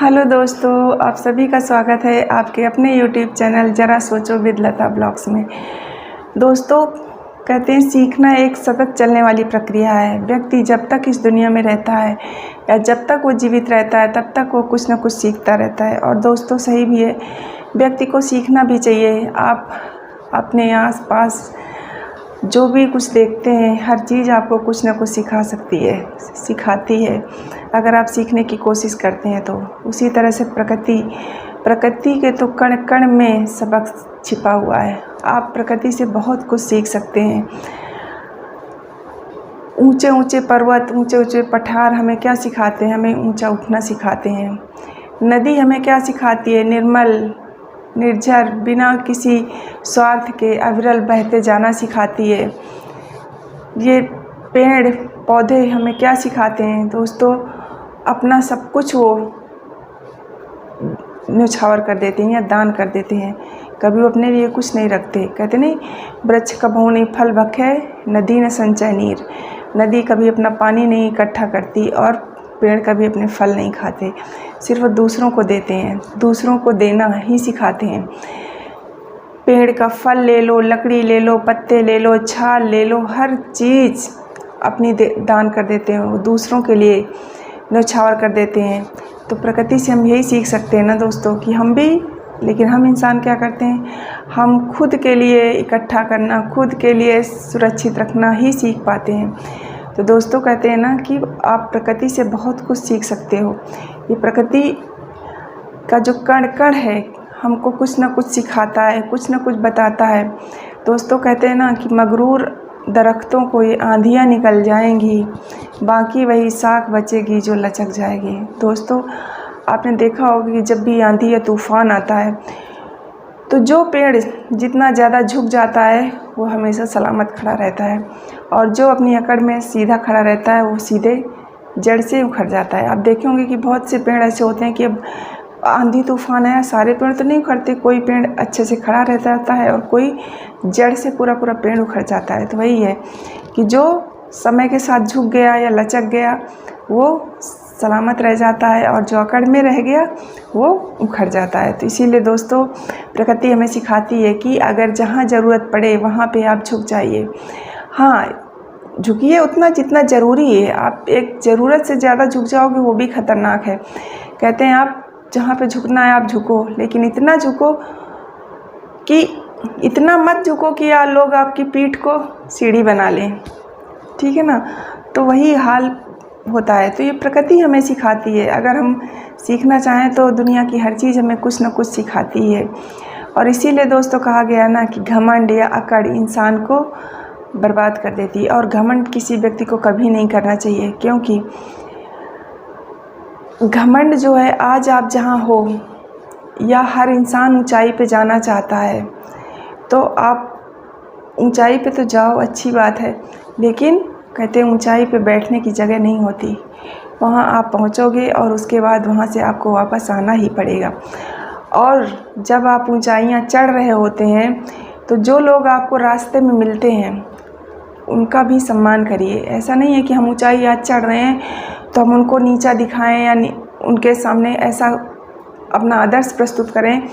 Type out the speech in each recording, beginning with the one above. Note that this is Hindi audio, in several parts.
हेलो दोस्तों, आप सभी का स्वागत है आपके अपने यूट्यूब चैनल ज़रा सोचो विद लता ब्लॉग्स में। दोस्तों, कहते हैं सीखना एक सतत चलने वाली प्रक्रिया है। व्यक्ति जब तक इस दुनिया में रहता है या जब तक वो जीवित रहता है तब तक वो कुछ ना कुछ सीखता रहता है। और दोस्तों सही भी है, व्यक्ति को सीखना भी चाहिए। आप अपने आस पास जो भी कुछ देखते हैं हर चीज़ आपको कुछ ना कुछ सिखाती है अगर आप सीखने की कोशिश करते हैं तो। उसी तरह से प्रकृति के तो कण कण में सबक छिपा हुआ है। आप प्रकृति से बहुत कुछ सीख सकते हैं। ऊंचे ऊंचे पर्वत, ऊंचे ऊंचे पठार हमें क्या सिखाते हैं? हमें ऊंचा उठना सिखाते हैं। नदी हमें क्या सिखाती है? निर्मल निर्झर बिना किसी स्वार्थ के अविरल बहते जाना सिखाती है। ये पेड़ पौधे हमें क्या सिखाते हैं दोस्तों? अपना सब कुछ वो न्यौछावर कर देते हैं या दान कर देते हैं। कभी वो अपने लिए कुछ नहीं रखते। कहते नहीं, वृक्ष कभू नहीं फल भखे, नदी न संचय नीर। नदी कभी अपना पानी नहीं इकट्ठा करती और पेड़ कभी अपने फल नहीं खाते, सिर्फ दूसरों को देते हैं, दूसरों को देना ही सिखाते हैं। पेड़ का फल ले लो, लकड़ी ले लो, पत्ते ले लो, छाल ले लो, हर चीज़ अपनी दान कर देते हैं। वो दूसरों के लिए न्यौछावर कर देते हैं। तो प्रकृति से हम यही सीख सकते हैं ना दोस्तों कि हम भी, लेकिन हम इंसान क्या करते हैं? हम खुद के लिए इकट्ठा करना, खुद के लिए सुरक्षित रखना ही सीख पाते हैं। तो दोस्तों कहते हैं ना कि आप प्रकृति से बहुत कुछ सीख सकते हो। ये प्रकृति का जो कण कण है हमको कुछ ना कुछ सिखाता है, कुछ ना कुछ बताता है। दोस्तों कहते हैं ना कि मगरूर दरख्तों को ये आंधियाँ निकल जाएंगी, बाकी वही साख बचेगी जो लचक जाएगी। दोस्तों आपने देखा होगा कि जब भी आंधी या तूफ़ान आता है तो जो पेड़ जितना ज़्यादा झुक जाता है वो हमेशा सलामत खड़ा रहता है, और जो अपनी अकड़ में सीधा खड़ा रहता है वो सीधे जड़ से उखड़ जाता है। आप देखे होंगे कि बहुत से पेड़ ऐसे होते हैं कि अब आंधी तूफान है, सारे पेड़ तो नहीं उखड़ते, कोई पेड़ अच्छे से खड़ा रहता है और कोई जड़ से पूरा पेड़ उखड़ जाता है। तो वही है कि जो समय के साथ झुक गया या लचक गया वो सलामत रह जाता है, और जो अकड़ में रह गया वो उखड़ जाता है। तो इसीलिए दोस्तों प्रकृति हमें सिखाती है कि अगर जहाँ ज़रूरत पड़े वहाँ पे आप झुक जाइए। हाँ, झुकिए उतना जितना ज़रूरी है। आप एक ज़रूरत से ज़्यादा झुक जाओगे वो भी ख़तरनाक है। कहते हैं आप जहाँ पे झुकना है आप झुको, लेकिन इतना झुको कि इतना मत झुको कि यार लोग आपकी पीठ को सीढ़ी बना लें, ठीक है ना? तो वही हाल होता है। तो ये प्रकृति हमें सिखाती है। अगर हम सीखना चाहें तो दुनिया की हर चीज़ हमें कुछ ना कुछ सिखाती है। और इसीलिए दोस्तों कहा गया ना कि घमंड या अकड़ इंसान को बर्बाद कर देती है, और घमंड किसी व्यक्ति को कभी नहीं करना चाहिए। क्योंकि घमंड जो है, आज आप जहाँ हो या हर इंसान ऊंचाई पे जाना चाहता है तो आप ऊंचाई पे तो जाओ, अच्छी बात है, लेकिन कहते हैं ऊंचाई पे बैठने की जगह नहीं होती। वहाँ आप पहुँचोगे और उसके बाद वहाँ से आपको वापस आना ही पड़ेगा। और जब आप ऊंचाइयाँ चढ़ रहे होते हैं तो जो लोग आपको रास्ते में मिलते हैं उनका भी सम्मान करिए। ऐसा नहीं है कि हम ऊंचाई आज चढ़ रहे हैं तो हम उनको नीचा दिखाएं या उनके सामने ऐसा अपना आदर्श प्रस्तुत करें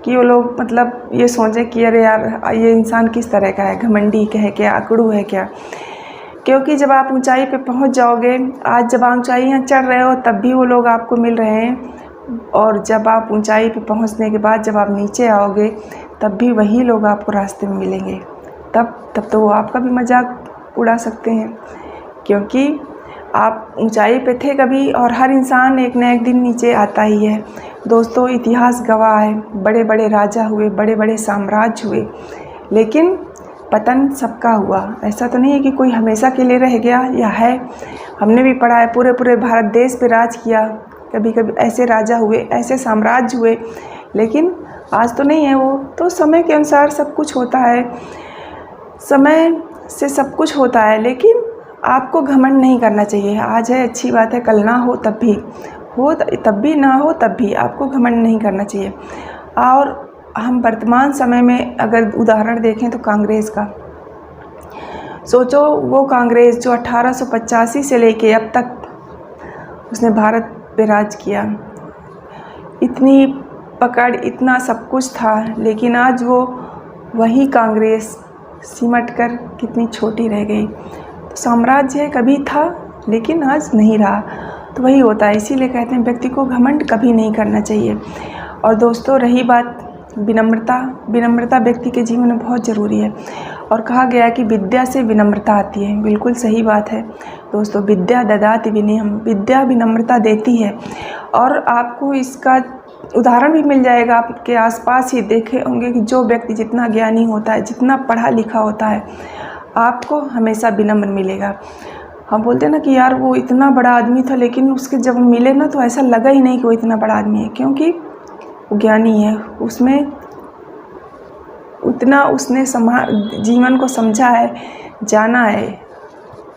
कि वो लोग मतलब ये सोचें कि अरे यार ये इंसान किस तरह का है, घमंडी है क्या, अकड़ू है क्या। क्योंकि जब आप ऊंचाई पे पहुंच जाओगे, आज जब आप ऊंचाइयाँ चढ़ रहे हो तब भी वो लोग आपको मिल रहे हैं, और जब आप ऊंचाई पे पहुंचने के बाद जब आप नीचे आओगे तब भी वही लोग आपको रास्ते में मिलेंगे। तब तो वो आपका भी मजाक उड़ा सकते हैं, क्योंकि आप ऊंचाई पे थे कभी, और हर इंसान एक न एक दिन नीचे आता ही है। दोस्तों इतिहास गवाह है, बड़े बड़े राजा हुए, बड़े बड़े साम्राज्य हुए, लेकिन पतन सबका हुआ। ऐसा तो नहीं है कि कोई हमेशा के लिए रह गया या है। हमने भी पढ़ा है, पूरे भारत देश पे राज किया, कभी कभी ऐसे राजा हुए, ऐसे साम्राज्य हुए, लेकिन आज तो नहीं है वो। तो समय के अनुसार सब कुछ होता है, समय से सब कुछ होता है, लेकिन आपको घमंड नहीं करना चाहिए। आज है अच्छी बात है, कल ना हो तब भी हो, तब भी ना हो तब भी आपको घमंड नहीं करना चाहिए। और हम वर्तमान समय में अगर उदाहरण देखें तो कांग्रेस का सोचो, वो कांग्रेस जो 1885 से लेके अब तक उसने भारत पे राज किया, इतनी पकड़, इतना सब कुछ था, लेकिन आज वो वही कांग्रेस सिमट कर कितनी छोटी रह गई। तो साम्राज्य कभी था लेकिन आज नहीं रहा। तो वही होता है, इसीलिए कहते हैं व्यक्ति को घमंड कभी नहीं करना चाहिए। और दोस्तों रही बात विनम्रता, विनम्रता व्यक्ति के जीवन में बहुत ज़रूरी है। और कहा गया है कि विद्या से विनम्रता आती है। बिल्कुल सही बात है दोस्तों। विद्या ददाति विनयम, विद्या विनम्रता देती है। और आपको इसका उदाहरण भी मिल जाएगा, आपके आसपास ही देखे होंगे कि जो व्यक्ति जितना ज्ञानी होता है, जितना पढ़ा लिखा होता है, आपको हमेशा विनम्र मिलेगा। हम बोलते हैं ना कि यार वो इतना बड़ा आदमी था, लेकिन उसके जब मिले ना तो ऐसा लगा ही नहीं कि वो इतना बड़ा आदमी है, क्योंकि वो ज्ञानी है। उसमें उतना उसने जीवन को समझा है, जाना है,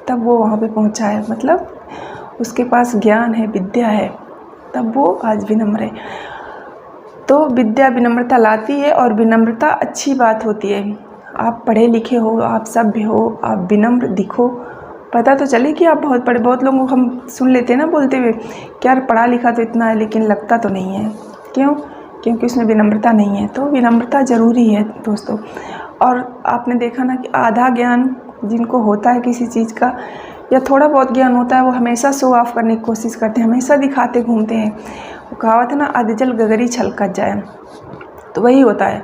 तब वो वहाँ पे पहुँचा है। मतलब उसके पास ज्ञान है, विद्या है, तब वो आज विनम्र है। तो विद्या विनम्रता लाती है और विनम्रता अच्छी बात होती है। आप पढ़े लिखे हो, आप सभ्य हो, आप विनम्र दिखो, पता तो चले कि आप बहुत पढ़े। बहुत लोगों को हम सुन लेते हैं ना बोलते हुए कि यार पढ़ा लिखा तो इतना है लेकिन लगता तो नहीं है। क्यों? क्योंकि उसमें विनम्रता नहीं है। तो विनम्रता ज़रूरी है दोस्तों। और आपने देखा ना कि आधा ज्ञान जिनको होता है किसी चीज़ का, या थोड़ा बहुत ज्ञान होता है, वो हमेशा शो ऑफ करने की कोशिश करते हैं, हमेशा दिखाते घूमते हैं। वो कहावत है ना, अधजल गगरी छलकत जाए, तो वही होता है।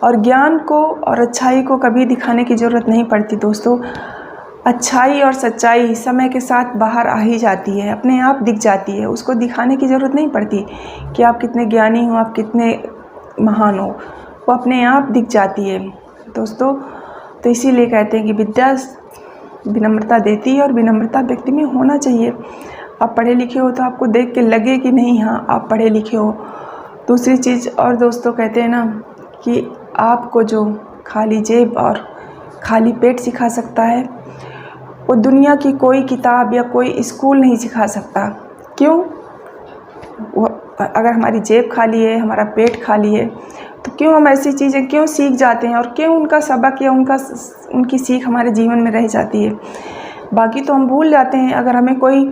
और ज्ञान को और अच्छाई को कभी दिखाने की ज़रूरत नहीं पड़ती दोस्तों। अच्छाई और सच्चाई समय के साथ बाहर आ ही जाती है, अपने आप दिख जाती है। उसको दिखाने की ज़रूरत नहीं पड़ती कि आप कितने ज्ञानी हो, आप कितने महान हो, वो अपने आप दिख जाती है दोस्तों। तो इसीलिए कहते हैं कि विद्या विनम्रता देती है और विनम्रता व्यक्ति में होना चाहिए। आप पढ़े लिखे हो तो आपको देख के लगे कि नहीं, हाँ आप पढ़े लिखे हो। दूसरी चीज़ और दोस्तों कहते हैं ना कि आपको जो खाली जेब और खाली पेट सिखा सकता है, वो दुनिया की कोई किताब या कोई स्कूल नहीं सिखा सकता। क्यों? वो अगर हमारी जेब खाली है, हमारा पेट खाली है, तो क्यों हम ऐसी चीज़ें क्यों सीख जाते हैं, और क्यों उनका सबक या उनकी सीख हमारे जीवन में रह जाती है। बाकी तो हम भूल जाते हैं। अगर हमें कोई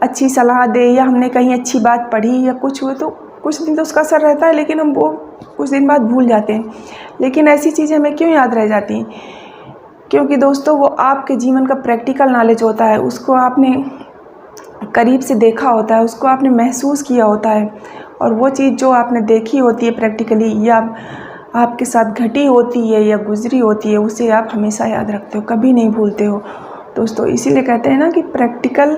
अच्छी सलाह दे या हमने कहीं अच्छी बात पढ़ी या कुछ हुए तो कुछ दिन तो उसका असर रहता है, लेकिन हम वो कुछ दिन बाद भूल जाते हैं। लेकिन ऐसी चीज़ें हमें क्यों याद रह जाती हैं? क्योंकि दोस्तों वो आपके जीवन का प्रैक्टिकल नॉलेज होता है। उसको आपने करीब से देखा होता है, उसको आपने महसूस किया होता है, और वो चीज़ जो आपने देखी होती है प्रैक्टिकली, या आपके साथ घटी होती है या गुजरी होती है, उसे आप हमेशा याद रखते हो, कभी नहीं भूलते हो दोस्तों। इसीलिए कहते हैं ना कि प्रैक्टिकल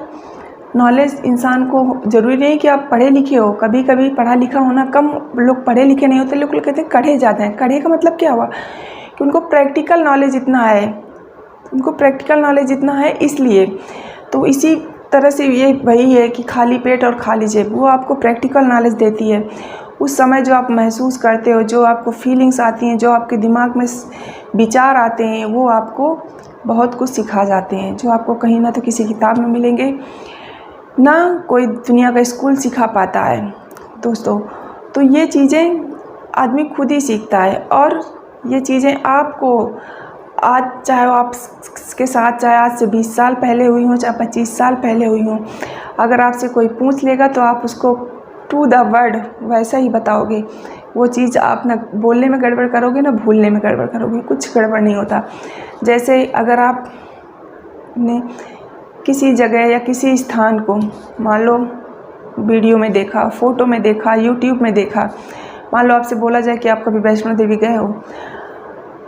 नॉलेज इंसान को, ज़रूरी नहीं कि आप पढ़े लिखे हो। कभी कभी पढ़ा लिखा होना, कम लोग पढ़े लिखे नहीं होते, लोग कहते हैं कढ़े जाते हैं। कढ़े का मतलब क्या हुआ कि उनको प्रैक्टिकल नॉलेज इतना है, उनको प्रैक्टिकल नॉलेज इतना है इसलिए। तो इसी तरह से ये वही है कि खाली पेट और खाली जेब, वो आपको प्रैक्टिकल नॉलेज देती है। उस समय जो आप महसूस करते हो, जो आपको फीलिंग्स आती हैं, जो आपके दिमाग में विचार आते हैं, वो आपको बहुत कुछ सिखा जाते हैं, जो आपको कहीं ना तो किसी किताब में मिलेंगे, ना कोई दुनिया का स्कूल सिखा पाता है दोस्तों। तो ये चीज़ें आदमी खुद ही सीखता है, और ये चीज़ें आपको आज, चाहे आप के साथ चाहे आज से 20 साल पहले हुई हों, चाहे 25 साल पहले हुई हों, अगर आपसे कोई पूछ लेगा तो आप उसको टू द वर्ड वैसा ही बताओगे। वो चीज़ आप ना बोलने में गड़बड़ करोगे ना भूलने में गड़बड़ करोगे, कुछ गड़बड़ नहीं होता। जैसे अगर आपने किसी जगह या किसी स्थान को मान लो वीडियो में देखा, फ़ोटो में देखा, यूट्यूब में देखा, मान लो आपसे बोला जाए कि आप कभी वैष्णो देवी गए हो,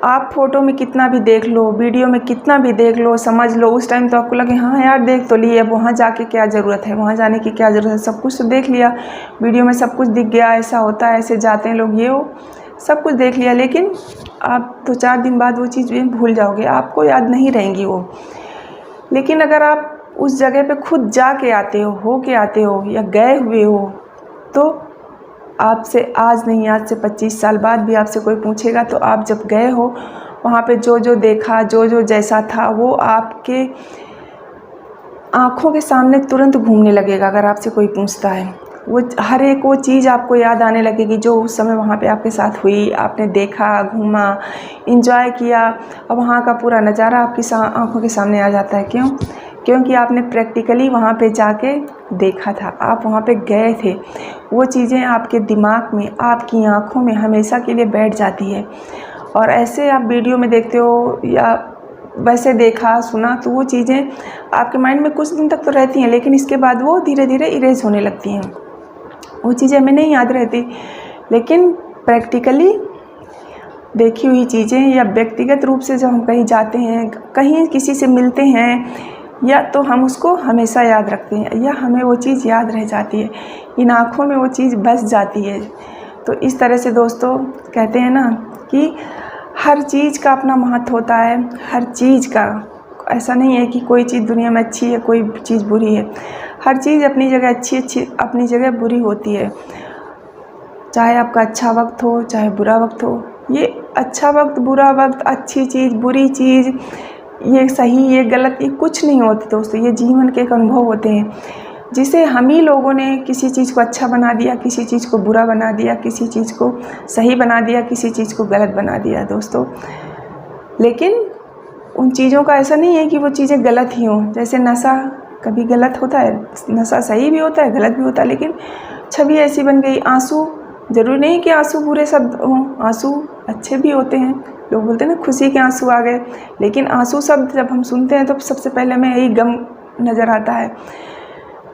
आप फ़ोटो में कितना भी देख लो, वीडियो में कितना भी देख लो, समझ लो, उस टाइम तो आपको लगे हाँ यार देख तो लिए, अब वहाँ जाके क्या ज़रूरत है, वहाँ जाने की क्या ज़रूरत है, सब कुछ तो देख लिया, वीडियो में सब कुछ दिख गया, ऐसा होता है, ऐसे जाते हैं लोग, ये हो सब कुछ देख लिया। लेकिन आप 2-4 दिन बाद वो चीज़ भूल जाओगे, आपको याद नहीं रहेंगी वो। लेकिन अगर आप उस जगह पे खुद जा के आते हो के आते हो या गए हुए हो, तो आपसे आज नहीं, आज से 25 साल बाद भी आपसे कोई पूछेगा तो आप जब गए हो वहाँ पे जो जो देखा, जो जो जैसा था, वो आपके आँखों के सामने तुरंत घूमने लगेगा। अगर आपसे कोई पूछता है, वो हर एक वो चीज़ आपको याद आने लगेगी जो उस समय वहाँ पे आपके साथ हुई, आपने देखा, घूमा, एंजॉय किया, और वहाँ का पूरा नज़ारा आपकी आँखों के सामने आ जाता है। क्यों? क्योंकि आपने प्रैक्टिकली वहाँ पे जाके देखा था, आप वहाँ पे गए थे, वो चीज़ें आपके दिमाग में, आपकी आँखों में हमेशा के लिए बैठ जाती है। और ऐसे आप वीडियो में देखते हो या वैसे देखा सुना तो वो चीज़ें आपके माइंड में कुछ दिन तक तो रहती हैं, लेकिन इसके बाद वो धीरे धीरे इरेज होने लगती हैं। वो चीज़ें हमें नहीं याद रहती, लेकिन प्रैक्टिकली देखी हुई चीज़ें या व्यक्तिगत रूप से जब हम कहीं जाते हैं, कहीं किसी से मिलते हैं, या तो हम उसको हमेशा याद रखते हैं या हमें वो चीज़ याद रह जाती है, इन आँखों में वो चीज़ बस जाती है। तो इस तरह से दोस्तों कहते हैं ना कि हर चीज़ का अपना महत्व होता है, हर चीज़ का। ऐसा नहीं है कि कोई चीज़ दुनिया में अच्छी है, कोई चीज़ बुरी है। हर चीज़ अपनी जगह अच्छी अपनी जगह बुरी होती है। चाहे आपका अच्छा वक्त हो, चाहे बुरा वक्त हो, ये अच्छा वक्त, बुरा वक्त, अच्छी चीज़, बुरी चीज़, ये सही, ये गलत, ये कुछ नहीं होती दोस्तों। ये जीवन के एक अनुभव होते हैं, जिसे हम ही लोगों ने किसी चीज़ को अच्छा बना दिया, किसी चीज़ को बुरा बना दिया, किसी चीज़ को सही बना दिया, किसी चीज़ को गलत बना दिया दोस्तों। लेकिन उन चीज़ों का ऐसा नहीं है कि वो चीज़ें गलत ही हों। जैसे नशा कभी गलत होता है, नशा सही भी होता है, गलत भी होता है, लेकिन छवि ऐसी बन गई। आंसू, ज़रूरी नहीं कि आंसू बुरे शब्द हों, आंसू अच्छे भी होते हैं। लोग बोलते हैं ना खुशी के आंसू आ गए, लेकिन आंसू शब्द जब हम सुनते हैं तो सबसे पहले हमें यही गम नज़र आता है।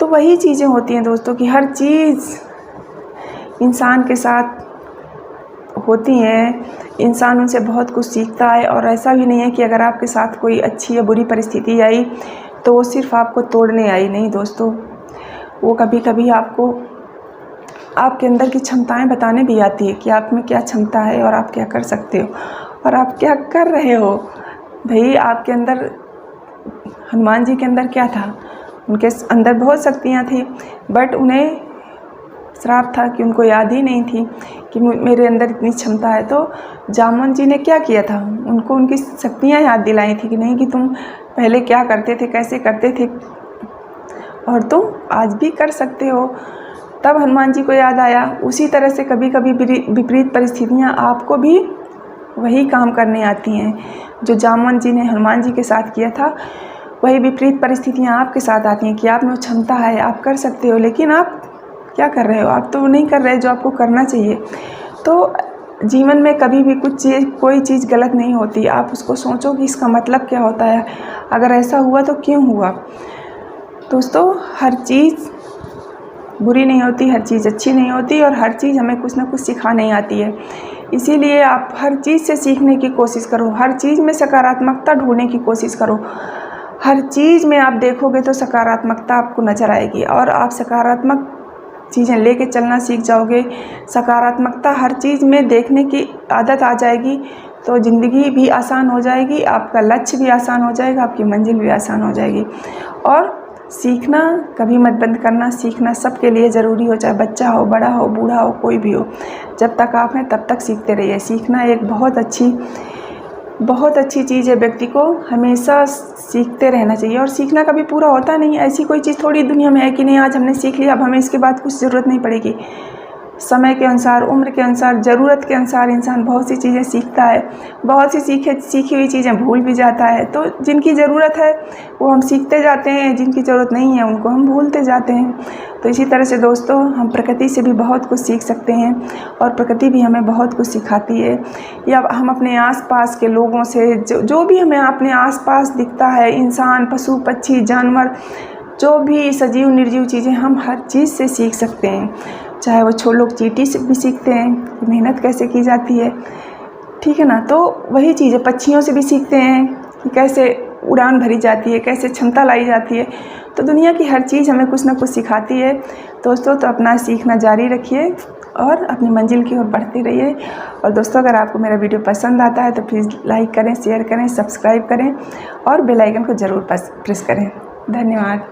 तो वही चीज़ें होती हैं दोस्तों कि हर चीज़ इंसान के साथ होती हैं, इंसान उनसे बहुत कुछ सीखता है। और ऐसा भी नहीं है कि अगर आपके साथ कोई अच्छी या बुरी परिस्थिति आई तो वो सिर्फ आपको तोड़ने आई, नहीं दोस्तों, वो कभी कभी आपको आपके अंदर की क्षमताएं बताने भी आती है कि आप में क्या क्षमता है और आप क्या कर सकते हो और आप क्या कर रहे हो। भाई आपके अंदर, हनुमान जी के अंदर क्या था? उनके अंदर बहुत शक्तियाँ थी, बट उन्हें श्राप था कि उनको याद ही नहीं थी कि मेरे अंदर इतनी क्षमता है। तो जामुन जी ने क्या किया था? उनको उनकी शक्तियाँ याद दिलाई थी कि नहीं, कि तुम पहले क्या करते थे, कैसे करते थे, और तुम आज भी कर सकते हो। तब हनुमान जी को याद आया। उसी तरह से कभी कभी विपरीत परिस्थितियाँ आपको भी वही काम करने आती हैं जो जामुन जी ने हनुमान जी के साथ किया था। वही विपरीत परिस्थितियाँ आपके साथ आती हैं कि आप में क्षमता है, आप कर सकते हो, लेकिन आप क्या कर रहे हो? आप तो नहीं कर रहे जो आपको करना चाहिए। तो जीवन में कभी भी कोई चीज़ गलत नहीं होती। आप उसको सोचो कि इसका मतलब क्या होता है, अगर ऐसा हुआ तो क्यों हुआ। दोस्तों, हर चीज़ बुरी नहीं होती, हर चीज़ अच्छी नहीं होती, और हर चीज़ हमें कुछ ना कुछ सिखाने आती है। इसीलिए आप हर चीज़ से सीखने की कोशिश करो, हर चीज़ में सकारात्मकता ढूंढने की कोशिश करो। हर चीज़ में आप देखोगे तो सकारात्मकता आपको नज़र आएगी, और आप सकारात्मक चीज़ें लेके चलना सीख जाओगे। सकारात्मकता हर चीज़ में देखने की आदत आ जाएगी तो ज़िंदगी भी आसान हो जाएगी, आपका लक्ष्य भी आसान हो जाएगा, आपकी मंजिल भी आसान हो जाएगी। और सीखना कभी मत बंद करना। सीखना सबके लिए ज़रूरी हो, चाहे बच्चा हो, बड़ा हो, बूढ़ा हो, कोई भी हो। जब तक आप हैं तब तक सीखते रहिए। सीखना एक बहुत अच्छी चीज़ है। व्यक्ति को हमेशा सीखते रहना चाहिए, और सीखना कभी पूरा होता नहीं। ऐसी कोई चीज़ थोड़ी दुनिया में है कि नहीं आज हमने सीख लिया, अब हमें इसके बाद कुछ ज़रूरत नहीं पड़ेगी। समय के अनुसार, उम्र के अनुसार, ज़रूरत के अनुसार इंसान बहुत सी चीज़ें सीखता है। बहुत सी सीखी हुई चीज़ें भूल भी जाता है। तो जिनकी ज़रूरत है वो हम सीखते जाते हैं, जिनकी ज़रूरत नहीं है उनको हम भूलते जाते हैं। तो इसी तरह से दोस्तों, हम प्रकृति से भी बहुत कुछ सीख सकते हैं, और प्रकृति भी हमें बहुत कुछ सिखाती है। या हम अपने आसपास के लोगों से, जो भी हमें अपने आसपास दिखता है, इंसान, पशु पक्षी, जानवर, जो भी सजीव निर्जीव चीज़ें, हम हर चीज़ से सीख सकते हैं। चाहे वो लोग चींटी से भी सीखते हैं कि मेहनत कैसे की जाती है, ठीक है ना। तो वही चीज़ें पक्षियों से भी सीखते हैं कि कैसे उड़ान भरी जाती है, कैसे क्षमता लाई जाती है। तो दुनिया की हर चीज़ हमें कुछ ना कुछ सिखाती है दोस्तों। तो अपना सीखना जारी रखिए और अपनी मंजिल की ओर बढ़ते रहिए। और दोस्तों, अगर आपको मेरा वीडियो पसंद आता है तो प्लीज़ लाइक करें, शेयर करें, सब्सक्राइब करें, और बेल आइकन को ज़रूर प्रेस करें। धन्यवाद।